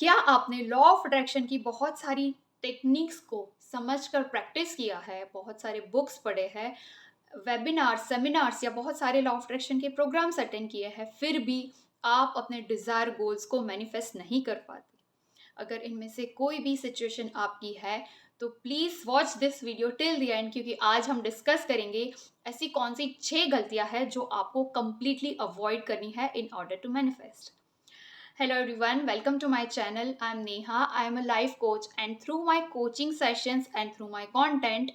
क्या आपने law of attraction की बहुत सारी टेक्निक्स को समझकर प्रैक्टिस किया है, बहुत सारे बुक्स पढ़े हैं, वेबिनार्स, सेमिनार्स या बहुत सारे लॉ ऑफ अट्रैक्शन के प्रोग्राम्स अटेंड किए हैं, फिर भी आप अपने डिज़ायर गोल्स को मैनिफेस्ट नहीं कर पाते? अगर इनमें से कोई भी सिचुएशन आपकी है, तो please watch this video till the end, क्योंकि आज हम डिस्कस करेंगे ऐसी कौन सी 6 गलतियां हैं जो आपको कंप्लीटली अवॉइड करनी है in order to manifest. Hello everyone, welcome to my channel. I'm Neha. I am a life coach, and through my coaching sessions and through my content,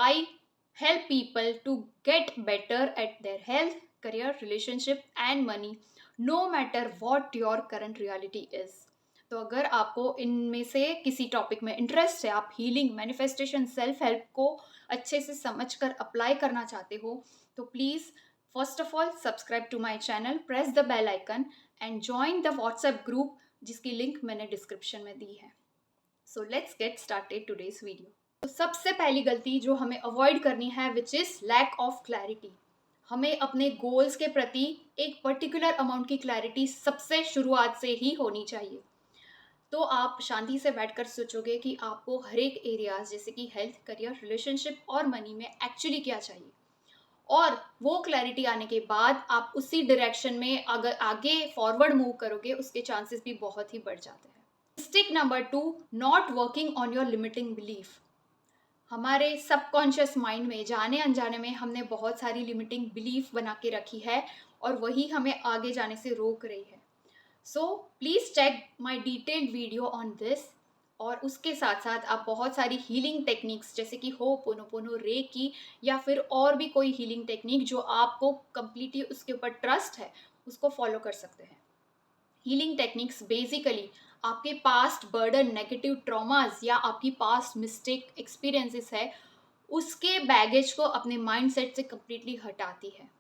I help people to get better at their health, career, relationship and money, no matter what your current reality is. तो अगर आपको इनमें से किसी topic में interest है, आप healing, manifestation, self help को अच्छे से समझकर अप्लाई करना चाहते हो, तो please first of all subscribe to my channel, press the bell icon and join the WhatsApp group जिसकी लिंक मैंने डिस्क्रिप्शन में दी है। So let's get started today's video. तो सबसे पहली गलती जो हमें अवॉइड करनी है which is lack of clarity. हमें अपने गोल्स के प्रति एक पर्टिकुलर अमाउंट की क्लैरिटी सबसे शुरुआत से ही होनी चाहिए। तो आप शांति से बैठकर सोचोगे कि आपको हर एक एरियाज जैसे कि हेल्थ, करियर, रिलेशनशिप और मनी में एक्चुअली क्या चाहिए, और वो क्लैरिटी आने के बाद आप उसी डायरेक्शन में अगर आगे फॉरवर्ड मूव करोगे, उसके चांसेस भी बहुत ही बढ़ जाते हैं। Mistake number 2, not working on your limiting belief. हमारे सबकॉन्शियस माइंड में जाने अनजाने में हमने बहुत सारी लिमिटिंग बिलीफ बना के रखी है और वही हमें आगे जाने से रोक रही है। So please check my detailed video on this. और उसके साथ साथ आप बहुत सारी हीलिंग टेक्निक्स जैसे कि होपोनोपोनो, रेकी या फिर और भी कोई हीलिंग टेक्निक जो आपको कम्प्लीटली उसके ऊपर ट्रस्ट है, उसको फॉलो कर सकते हैं। हीलिंग टेक्निक्स बेसिकली आपके पास्ट बर्डन, नेगेटिव ट्रॉमास या आपकी पास्ट मिस्टेक एक्सपीरियंसेस है, उसके बैगेज को अपने माइंडसेट से कम्प्लीटली हटाती है।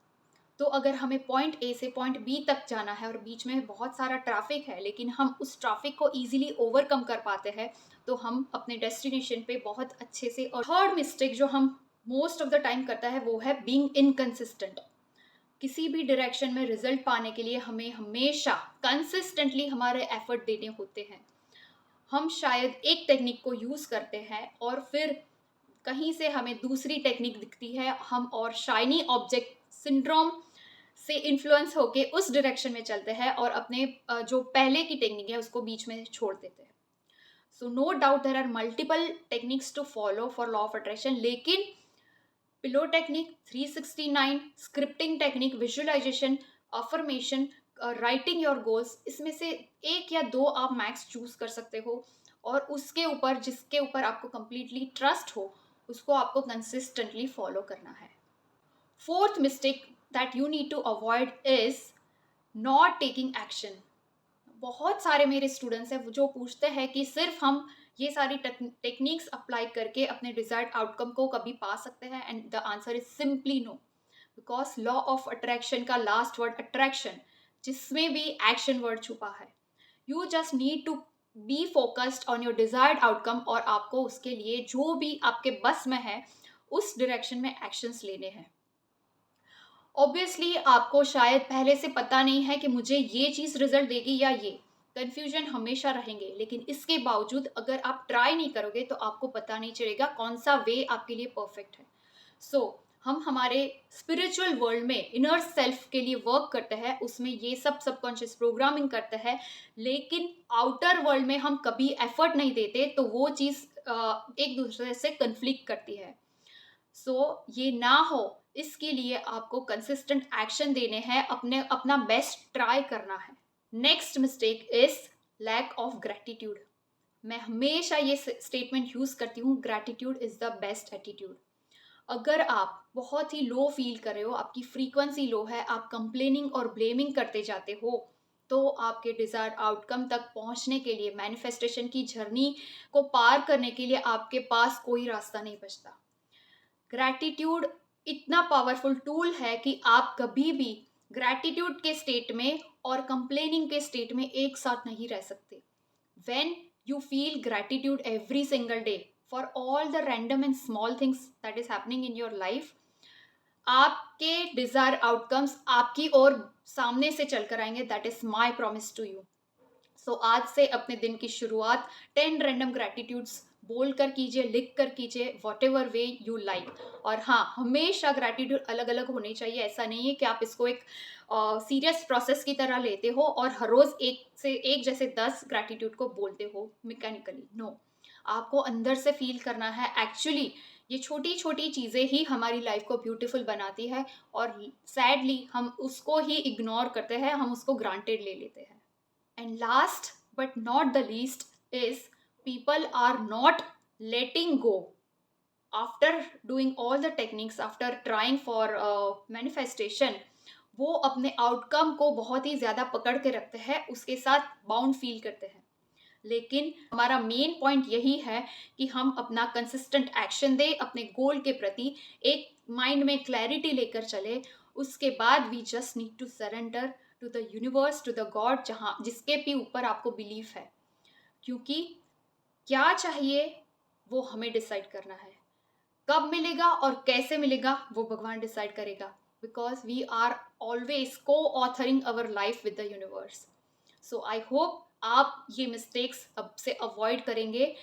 तो अगर हमें पॉइंट ए से पॉइंट बी तक जाना है और बीच में बहुत सारा ट्रैफिक है, लेकिन हम उस ट्रैफिक को इजीली ओवरकम कर पाते हैं, तो हम अपने डेस्टिनेशन पे बहुत अच्छे से। और थर्ड मिस्टेक जो हम मोस्ट ऑफ द टाइम करता है वो है बीइंग इनकंसिस्टेंट। किसी भी डायरेक्शन में रिजल्ट पाने के लिए हमें हमेशा कंसिस्टेंटली हमारे एफर्ट देने होते हैं। हम शायद एक टेक्निक को यूज़ करते हैं और फिर कहीं से हमें दूसरी टेक्निक दिखती है, हम और शाइनी ऑब्जेक्ट सिंड्रोम से इन्फ्लुएंस होके उस डायरेक्शन में चलते हैं और अपने जो पहले की टेक्निक है उसको बीच में छोड़ देते हैं। So no doubt there are multiple techniques to follow for law of attraction, लेकिन pillow technique, 369, scripting technique, visualisation, affirmation, writing your goals, इसमें से एक या दो आप मैक्स चूज कर सकते हो और उसके ऊपर जिसके ऊपर आपको कंप्लीटली ट्रस्ट हो उसको आपको कंसिस्टेंटली फॉलो करना है। Fourth mistake that you need to avoid is not taking action. बहुत सारे मेरे स्टूडेंट्स हैं जो पूछते हैं कि सिर्फ हम ये सारी टेक्निक्स अप्लाई करके अपने डिजायर्ड आउटकम को कभी पा सकते हैं, and the answer is simply no. Because law of attraction का लास्ट वर्ड अट्रैक्शन, जिसमें भी एक्शन वर्ड छुपा है। You just need to be focused on your desired outcome और आपको उसके लिए जो भी आपके बस में है उस डायरेक्शन में एक्शंस लेने हैं। ऑब्वियसली आपको शायद पहले से पता नहीं है कि मुझे ये चीज़ रिजल्ट देगी या ये, कन्फ्यूजन हमेशा रहेंगे, लेकिन इसके बावजूद अगर आप ट्राई नहीं करोगे तो आपको पता नहीं चलेगा कौन सा वे आपके लिए परफेक्ट है। सो हम हमारे स्पिरिचुअल वर्ल्ड में इनर सेल्फ के लिए वर्क करते हैं, उसमें ये सब सबकॉन्शियस प्रोग्रामिंग करते हैं, लेकिन आउटर वर्ल्ड में हम कभी एफर्ट नहीं देते, तो वो चीज़ एक दूसरे से कन्फ्लिक्ट करती है। सो ये ना हो इसके लिए आपको कंसिस्टेंट एक्शन देने हैं, अपना बेस्ट ट्राई करना है। Next mistake is lack of gratitude. मैं हमेशा ये स्टेटमेंट यूज करती हूँ, gratitude is the best attitude. अगर आप बहुत ही लो फील कर रहे हो, आपकी फ्रीक्वेंसी लो है, आप कंप्लेनिंग और ब्लेमिंग करते जाते हो, तो आपके डिजायर्ड आउटकम तक पहुंचने के लिए, मैनिफेस्टेशन की जर्नी को पार करने के लिए आपके पास कोई रास्ता नहीं बचता। ग्रैटिट्यूड इतना पावरफुल टूल है कि आप कभी भी ग्रैटिट्यूड के स्टेट में और कंप्लेनिंग के स्टेट में एक साथ नहीं रह सकते। When you feel gratitude every single day for all the random and small things that is happening in your life, आपके डिजायर आउटकम्स आपकी ओर सामने से चलकर आएंगे। That is my promise to you. So आज से अपने दिन की शुरुआत 10 रैंडम ग्रैटिट्यूड्स बोल कर कीजिए, लिख कर कीजिए, व्हाटएवर वे यू लाइक। और हाँ, हमेशा ग्रैटिट्यूड अलग अलग होने चाहिए। ऐसा नहीं है कि आप इसको एक सीरियस प्रोसेस की तरह लेते हो और हर रोज एक से एक जैसे 10 ग्रैटिट्यूड को बोलते हो मैकेनिकली। नो, आपको अंदर से फील करना है। एक्चुअली ये छोटी छोटी चीज़ें ही हमारी लाइफ को ब्यूटीफुल बनाती है, और सैडली हम उसको ही इग्नोर करते हैं, हम उसको ग्रांटेड ले लेते हैं। And last but not the least is, people are not letting go. After doing all the techniques, after trying for manifestation, वो अपने आउटकम को बहुत ही ज़्यादा पकड़ के रखते हैं, उसके साथ बाउंड फील करते हैं। लेकिन हमारा मेन पॉइंट यही है कि हम अपना कंसिस्टेंट एक्शन दें अपने गोल के प्रति, एक माइंड में क्लैरिटी लेकर चले। उसके बाद we just need to surrender to the universe, to the god, जहाँ जिसके भी ऊपर आपको बिलीफ है। क्योंकि क्या चाहिए वो हमें डिसाइड करना है, कब मिलेगा और कैसे मिलेगा वो भगवान डिसाइड करेगा, बिकॉज वी आर ऑलवेज को authoring our life with the universe. So I hope आप ये मिस्टेक्स अब से अवॉइड करेंगे,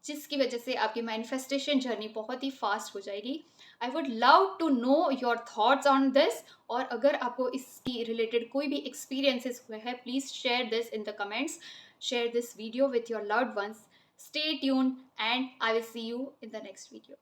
जिसकी वजह से आपकी मैनिफेस्टेशन जर्नी बहुत ही फास्ट हो जाएगी। I would love to know your thoughts on this, और अगर आपको इसकी रिलेटेड कोई भी एक्सपीरियंसेस हुए हैं, please share this in the comments, share this video with your loved ones. Stay tuned and I will see you in the next video.